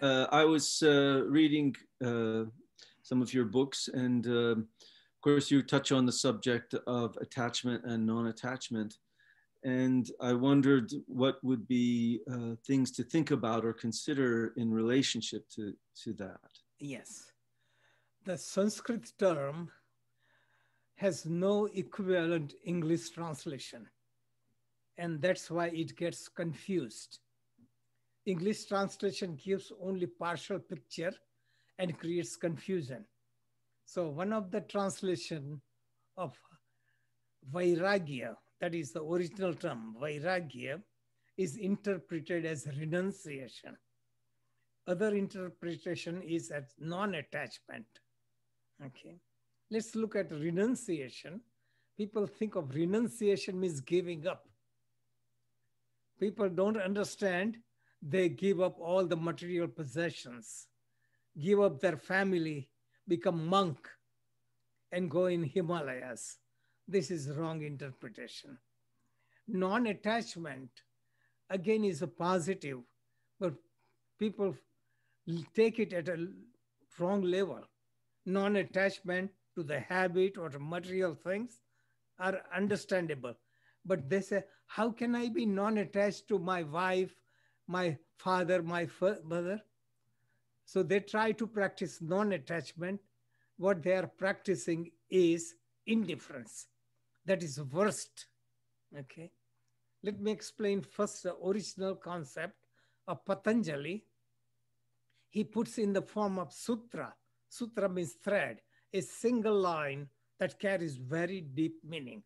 I was reading some of your books, and of course, you touch on the subject of attachment and non-attachment. And I wondered what would be things to think about or consider in relationship to that. Yes. The Sanskrit term has no equivalent English translation, and that's why it gets confused. English translation gives only partial picture and creates confusion. So one of the translation of Vairagya, that is the original term, Vairagya, is interpreted as renunciation. Other interpretation is as non-attachment. Okay. Let's look at renunciation. People think of renunciation means giving up. People don't understand they give up all the material possessions, give up their family, become monk, and go in Himalayas. This is wrong interpretation. Non-attachment again is a positive, but people take it at a wrong level. Non-attachment to the habit or to material things are understandable. But they say, how can I be non-attached to my wife, my father, my mother? So they try to practice non-attachment. What they are practicing is indifference. That is worst. Okay. Let me explain first the original concept of Patanjali. He puts in the form of sutra. Sutra means thread, a single line that carries very deep meaning.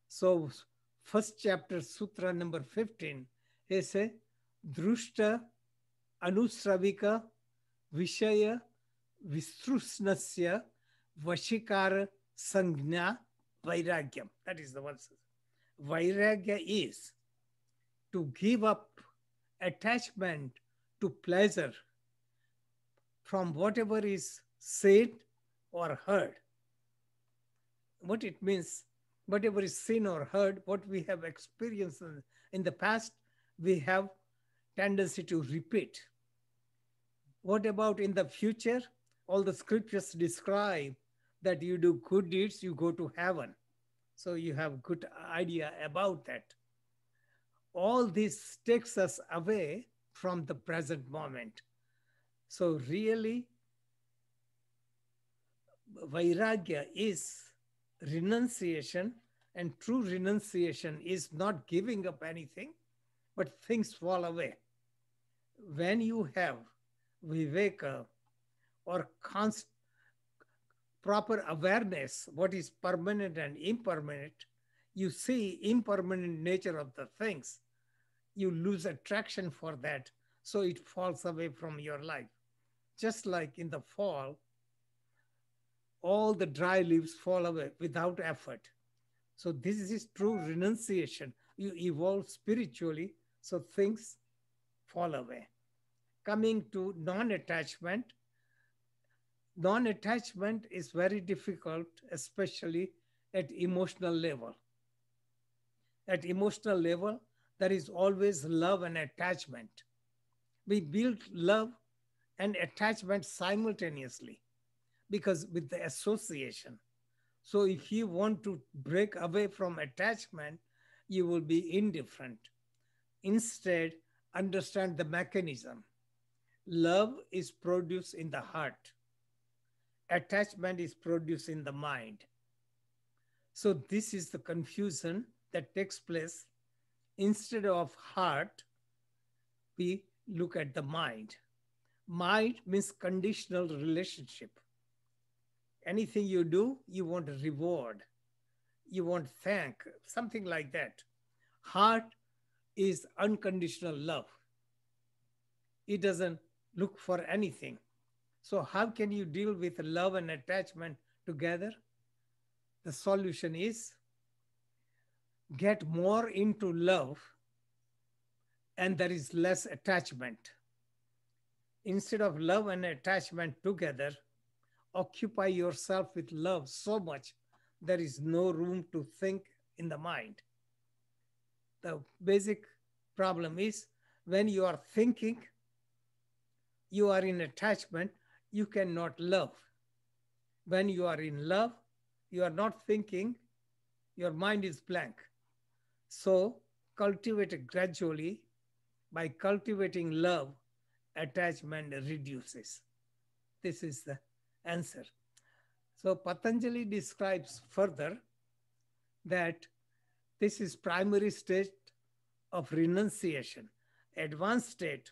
So, first chapter, sutra number 15, he says, Drushta Anusravika Vishaya Vistrusnasya Vashikara Sangna Vairagyam. That is the one. Vairagya is to give up attachment to pleasure from whatever is said or heard. What it means, whatever is seen or heard, what we have experienced in the past, we have tendency to repeat. What about in the future? All the scriptures describe that you do good deeds, you go to heaven. So you have good idea about that. All this takes us away from the present moment. So really, Vairagya is renunciation, and true renunciation is not giving up anything, but things fall away. When you have viveka or proper awareness, what is permanent and impermanent, you see impermanent nature of the things, you lose attraction for that, so it falls away from your life. Just like in the fall, all the dry leaves fall away without effort. So this is true renunciation. You evolve spiritually, so things fall away. Coming to non-attachment, non-attachment is very difficult, especially at emotional level. At emotional level, there is always love and attachment. We build love and attachment simultaneously because with the association. So if you want to break away from attachment, you will be indifferent. Instead, understand the mechanism. Love is produced in the heart. Attachment is produced in the mind. So this is the confusion that takes place. Instead of heart, we look at the mind. Mind means conditional relationship. Anything you do, you want a reward. You want thank, something like that. Heart is unconditional love. It doesn't look for anything. So how can you deal with love and attachment together? The solution is get more into love and there is less attachment. Instead of love and attachment together, occupy yourself with love so much there is no room to think in the mind. The basic problem is when you are thinking, you are in attachment, you cannot love. When you are in love, you are not thinking, your mind is blank. So, cultivate it gradually. By cultivating love, attachment reduces. This is the answer. So, Patanjali describes further that this is primary state of renunciation. Advanced state,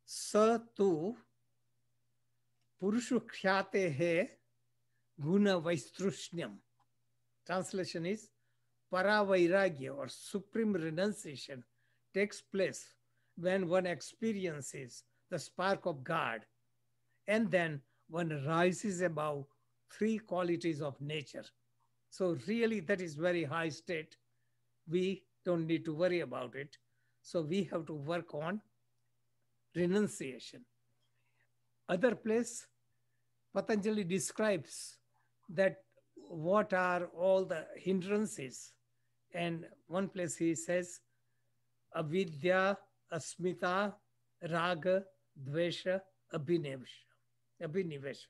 sa tu purushu khyate hai guna vaistrushnyam. Translation is Paravairagya or supreme renunciation takes place when one experiences the spark of God and then one rises above three qualities of nature. So, really, that is very high state. We don't need to worry about it. So, we have to work on renunciation. Other place, Patanjali describes that what are all the hindrances. And one place he says, avidya, asmita, raga, dvesha, abhinivesha.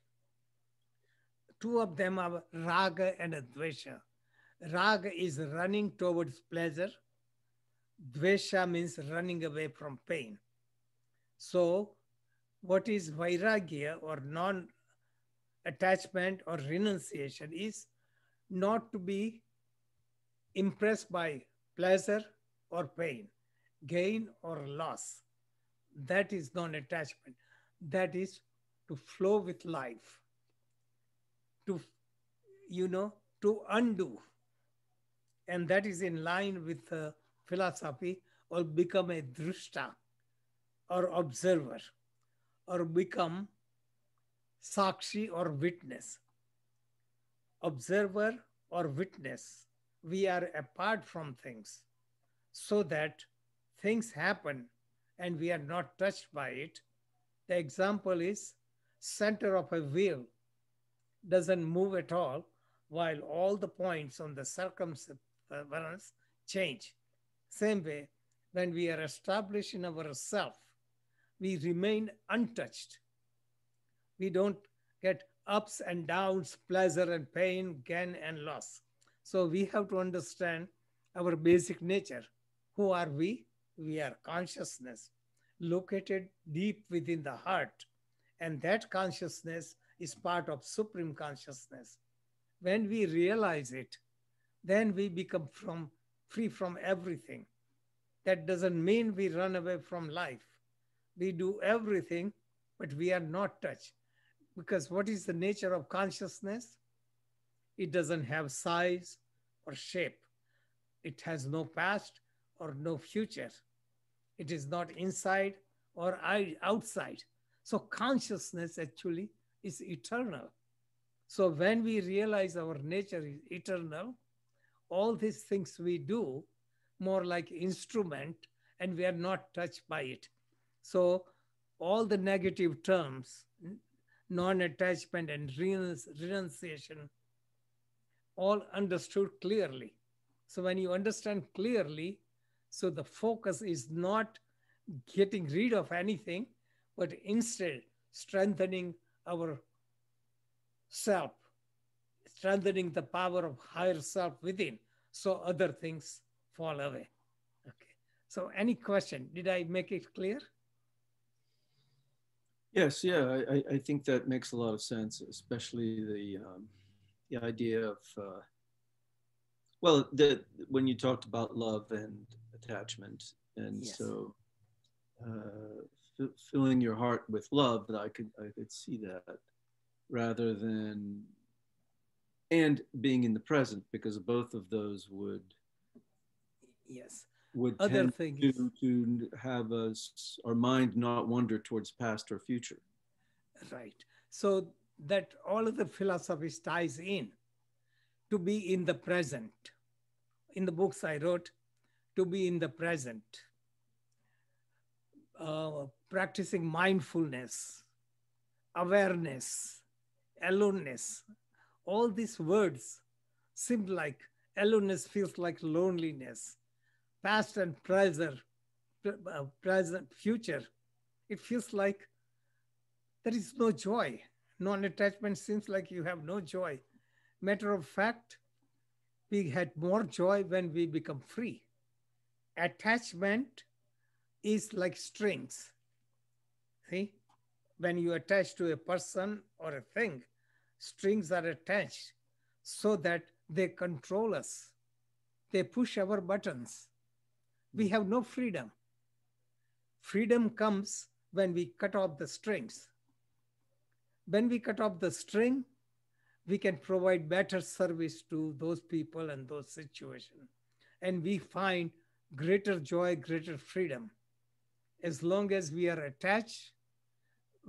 Two of them are raga and dvesha. Raga is running towards pleasure. Dvesha means running away from pain. So, what is Vairagya or non attachment or renunciation is not to be impressed by pleasure or pain, gain or loss. That is non attachment. That is to flow with life, to, to undo. And that is in line with philosophy or become a drushta or observer or become sakshi or witness. Observer or witness, we are apart from things so that things happen and we are not touched by it. The example is center of a wheel doesn't move at all while all the points on the circumference change. Same way, when we are established in ourself, we remain untouched. We don't get ups and downs, pleasure and pain, gain and loss. So we have to understand our basic nature. Who are we? We are consciousness located deep within the heart. And that consciousness is part of supreme consciousness. When we realize it, then we become free from everything. That doesn't mean we run away from life. We do everything, but we are not touched. Because what is the nature of consciousness? It doesn't have size or shape. It has no past or no future. It is not inside or outside. So consciousness actually is eternal. So when we realize our nature is eternal, all these things we do more like instrument and we are not touched by it. So all the negative terms, non-attachment and renunciation, all understood clearly. So when you understand clearly, so the focus is not getting rid of anything, but instead strengthening our self, strengthening the power of higher self within, so other things fall away. Okay. So any question? Did I make it clear? Yes, yeah, I think that makes a lot of sense, especially the idea of well, when you talked about love and attachment, and Yes. so filling your heart with love, that I could see that rather than and being in the present, because both of those Yes. would Other tend thing is, to have us our mind not wander towards past or future. right. So that all of the philosophies ties in to be in the present. In the books I wrote, to be in the present, practicing mindfulness, awareness, aloneness. All these words seem like aloneness feels like loneliness. Past and present, future, it feels like there is no joy. Non-attachment seems like you have no joy. Matter of fact, we had more joy when we become free. Attachment is like strings. See, when you attach to a person or a thing, strings are attached so that they control us. They push our buttons. We have no freedom. Freedom comes when we cut off the strings. When we cut off the string, we can provide better service to those people and those situations. And we find greater joy, greater freedom. As long as we are attached,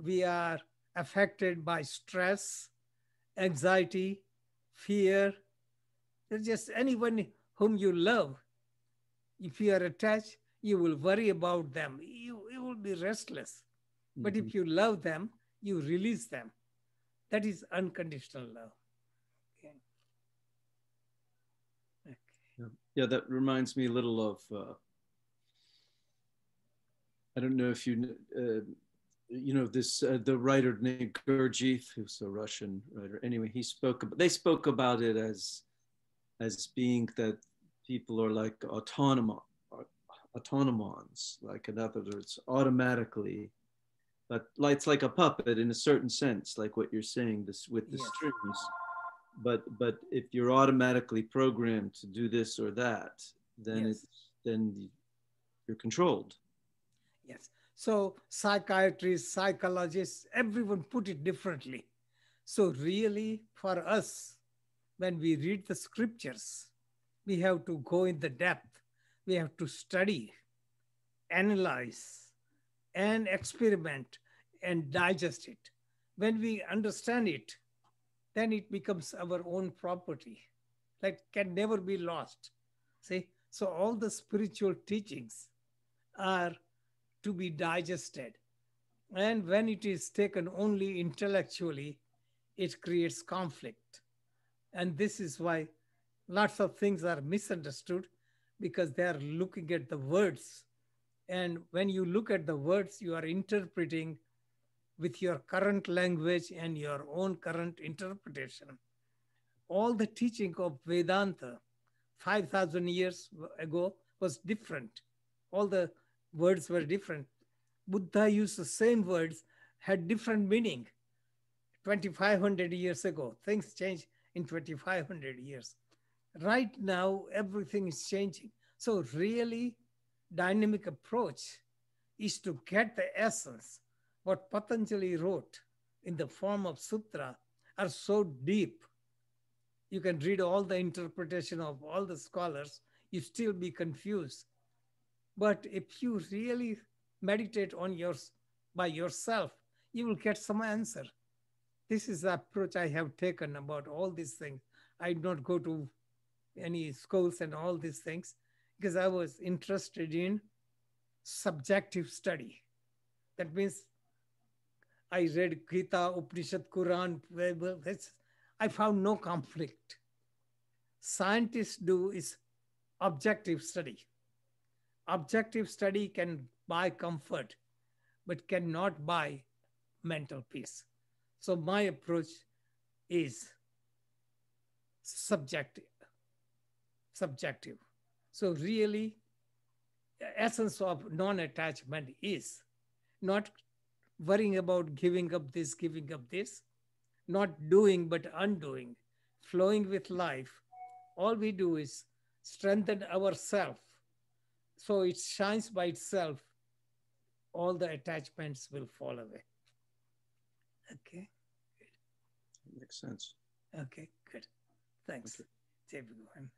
we are affected by stress, anxiety, fear. There's just anyone whom you love. If you are attached, you will worry about them. You will be restless. But Mhm. if you love them, you release them. That is unconditional love. Okay. Okay. Yeah. Yeah, that reminds me a little of, I don't know if you know this the writer named Gurdjieff, who's a Russian writer. Anyway, they spoke about it as being that people are like autonomons, like in other words, automatically. But it's like a puppet in a certain sense, like what you're saying this with the Yes. strings. But if you're automatically programmed to do this or that, Yes. then you're controlled. Yes. So psychiatrists, psychologists, everyone put it differently. So really, for us, when we read the scriptures, we have to go in the depth. We have to study, analyze, and experiment and digest it. When we understand it, then it becomes our own property that can never be lost. See? So all the spiritual teachings are to be digested. And when it is taken only intellectually, it creates conflict. And this is why lots of things are misunderstood because they are looking at the words. And when you look at the words, you are interpreting with your current language and your own current interpretation. All the teaching of Vedanta 5,000 years ago was different. All the words were different. Buddha used the same words, had different meaning 2,500 years ago. Things changed in 2,500 years. Right now, everything is changing. So, really, dynamic approach is to get the essence. What Patanjali wrote in the form of sutra are so deep. You can read all the interpretation of all the scholars, you still be confused. But if you really meditate on yours by yourself, you will get some answer. This is the approach I have taken about all these things. I do not go to any schools and all these things because I was interested in subjective study. That means I read Gita, Upanishad, Quran, Bible. I found no conflict. Scientists do is objective study. Objective study can buy comfort, but cannot buy mental peace. So my approach is subjective. Subjective. So really, the essence of non-attachment is not worrying about giving up this, not doing but undoing, flowing with life. All we do is strengthen ourselves so it shines by itself. All the attachments will fall away. Okay. Makes sense. Okay. Good. Thanks. Okay. Jai Bhagwan.